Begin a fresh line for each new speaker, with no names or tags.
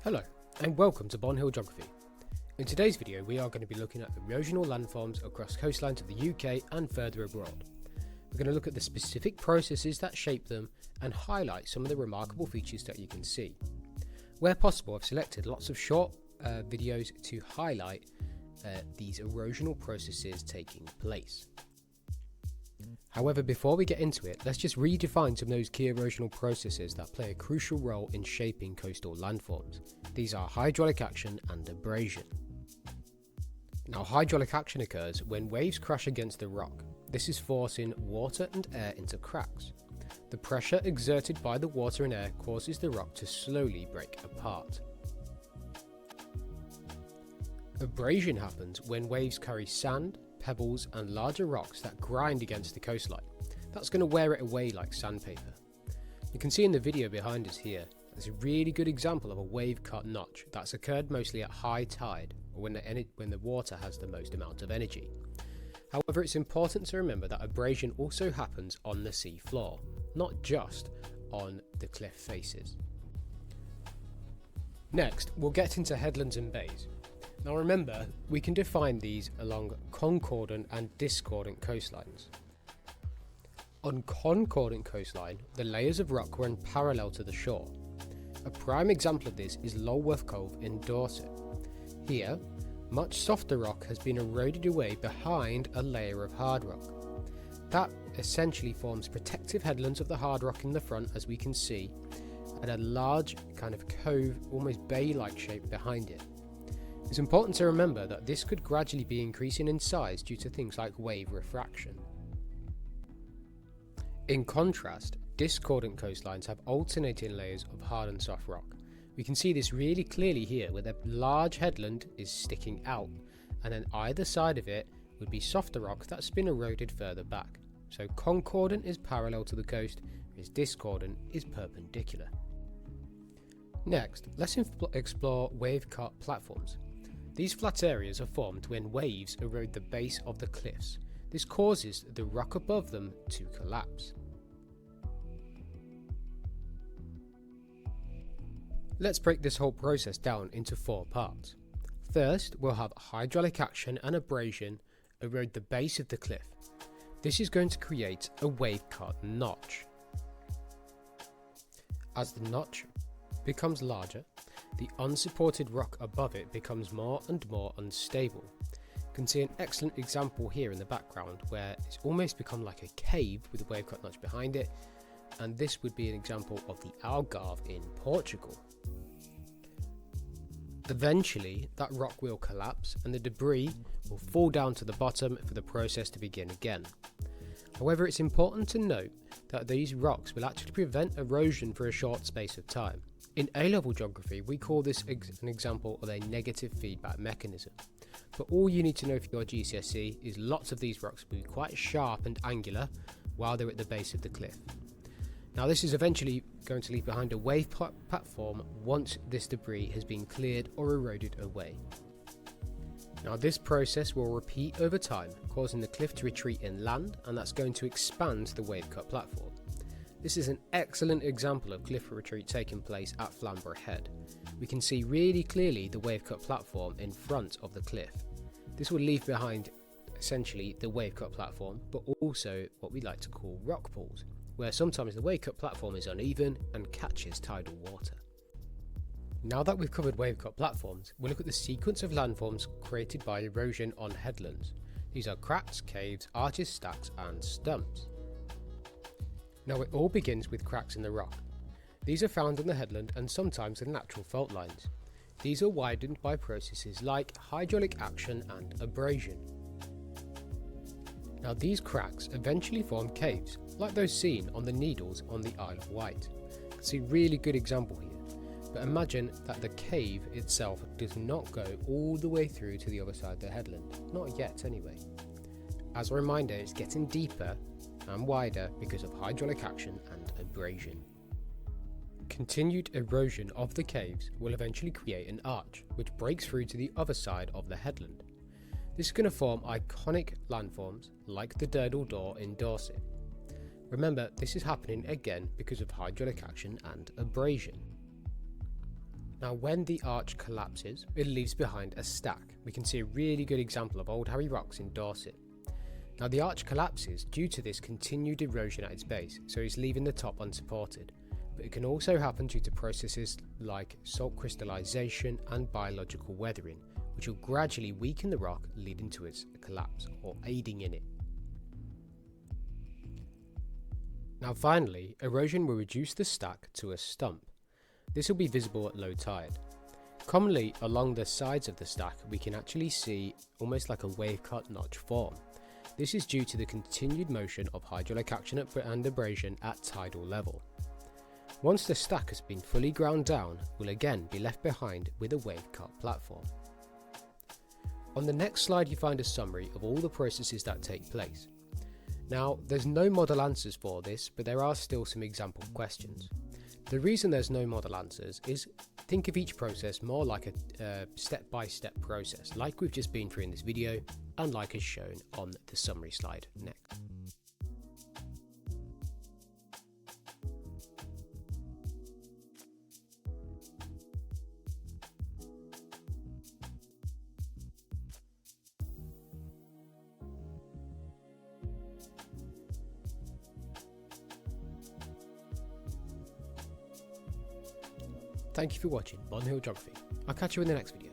Hello and welcome to Bonhill Geography. In today's video we are going to be looking at erosional landforms across coastlines of the UK and further abroad. We're going to look at the specific processes that shape them and highlight some of the remarkable features that you can see. Where possible, I've selected lots of short videos to highlight these erosional processes taking place. However, before we get into it, let's just redefine some of those key erosional processes that play a crucial role in shaping coastal landforms. These are hydraulic action and abrasion. Now, hydraulic action occurs when waves crash against the rock. This is forcing water and air into cracks. The pressure exerted by the water and air causes the rock to slowly break apart. Abrasion happens when waves carry sand, pebbles and larger rocks that grind against the coastline. That's going to wear it away like sandpaper. You can see in the video behind us here, there's a really good example of a wave cut notch that's occurred mostly at high tide, or when the water has the most amount of energy. However, it's important to remember that abrasion also happens on the sea floor, not just on the cliff faces. Next, we'll get into headlands and bays. Now remember, we can define these along concordant and discordant coastlines. On concordant coastline, the layers of rock run parallel to the shore. A prime example of this is Lulworth Cove in Dorset. Here, much softer rock has been eroded away behind a layer of hard rock. That essentially forms protective headlands of the hard rock in the front, as we can see, and a large kind of cove, almost bay-like shape behind it. It's important to remember that this could gradually be increasing in size due to things like wave refraction. In contrast, discordant coastlines have alternating layers of hard and soft rock. We can see this really clearly here, where the large headland is sticking out, and then either side of it would be softer rock that's been eroded further back. So concordant is parallel to the coast, whereas discordant is perpendicular. Next, let's explore wave-cut platforms. These flat areas are formed when waves erode the base of the cliffs. This causes the rock above them to collapse. Let's break this whole process down into 4 parts. First, we'll have hydraulic action and abrasion erode the base of the cliff. This is going to create a wave-cut notch. As the notch becomes larger, the unsupported rock above it becomes more and more unstable. You can see an excellent example here in the background where it's almost become like a cave with a wave cut notch behind it, and this would be an example of the Algarve in Portugal. Eventually that rock will collapse and the debris will fall down to the bottom for the process to begin again. However, it's important to note that these rocks will actually prevent erosion for a short space of time. In A-level geography, we call this an example of a negative feedback mechanism. But all you need to know for your GCSE is lots of these rocks will be quite sharp and angular while they're at the base of the cliff. Now, this is eventually going to leave behind a wave platform once this debris has been cleared or eroded away. Now, this process will repeat over time, causing the cliff to retreat inland, and that's going to expand the wave cut platform. This is an excellent example of cliff retreat taking place at Flamborough Head. We can see really clearly the wave cut platform in front of the cliff. This will leave behind essentially the wave cut platform, but also what we like to call rock pools, where sometimes the wave cut platform is uneven and catches tidal water. Now that we've covered wave cut platforms, we'll look at the sequence of landforms created by erosion on headlands. These are cracks, caves, arches, stacks and stumps. Now, it all begins with cracks in the rock. These are found on the headland and sometimes in natural fault lines. These are widened by processes like hydraulic action and abrasion. Now, these cracks eventually form caves, like those seen on the Needles on the Isle of Wight. You can see a really good example here, but imagine that the cave itself does not go all the way through to the other side of the headland, not yet anyway. As a reminder, it's getting deeper and wider because of hydraulic action and abrasion. Continued erosion of the caves will eventually create an arch which breaks through to the other side of the headland. This is going to form iconic landforms like the Durdle Door in Dorset. Remember, this is happening again because of hydraulic action and abrasion. Now when the arch collapses, it leaves behind a stack. We can see a really good example of Old Harry Rocks in Dorset. Now the arch collapses due to this continued erosion at its base, so it's leaving the top unsupported. But it can also happen due to processes like salt crystallization and biological weathering, which will gradually weaken the rock, leading to its collapse or aiding in it. Now finally, erosion will reduce the stack to a stump. This will be visible at low tide. Commonly along the sides of the stack we can actually see almost like a wave cut notch form. This is due to the continued motion of hydraulic action and abrasion at tidal level. Once the stack has been fully ground down, we'll again be left behind with a wave cut platform. On the next slide you find a summary of all the processes that take place. Now there's no model answers for this, but there are still some example questions. The reason there's no model answers is think of each process more like a step-by-step process, like we've just been through in this video and like is shown on the summary slide next. Thank you for watching Bonhill Geography. I'll catch you in the next video.